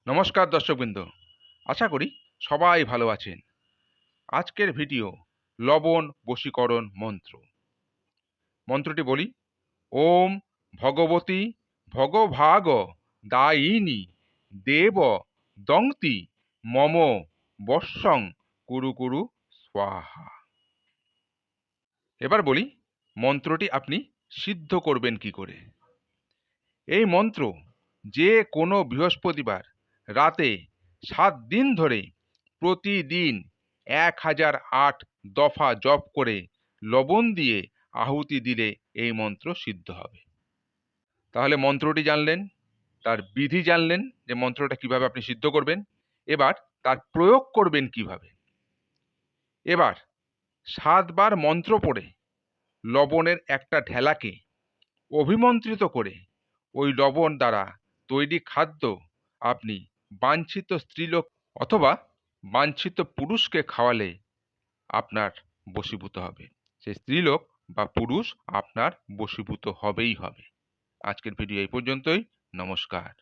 নমস্কার দর্শকবৃন্দ, আশা করি সবাই ভালো আছেন। আজকের ভিডিও লবণ বশীকরণ মন্ত্র। মন্ত্রটি বলি, ওম ভগবতী ভগভাগ দায়িনী দেব দংতি মম বর্ষং কুরু কুরু স্বাহা। এবার বলি মন্ত্রটি আপনি সিদ্ধ করবেন কি করে। এই মন্ত্র যে কোনো বৃহস্পতিবার রাতে 7 দিন ধরে প্রতিদিন 1008 দফা জপ করে লবণ দিয়ে আহুতি দিলে এই মন্ত্র সিদ্ধ হবে। তাহলে মন্ত্রটি জানলেন, তার বিধি জানলেন যে মন্ত্রটা কিভাবে আপনি সিদ্ধ করবেন। এবার তার প্রয়োগ করবেন কিভাবে। এবার 7 বার মন্ত্র পড়ে লবণের একটা ঢেলাকে অভিমন্ত্রিত করে ওই লবণ দ্বারা তৈরি খাদ্য আপনি বাঞ্ছিত স্ত্রীলোক অথবা বাঞ্ছিত পুরুষকে খাওয়ালে আপনার বশীভূত হবে। সেই স্ত্রীলোক বা পুরুষ আপনার বশীভূত হবেই হবে। আজকের ভিডিও এই পর্যন্তই। নমস্কার।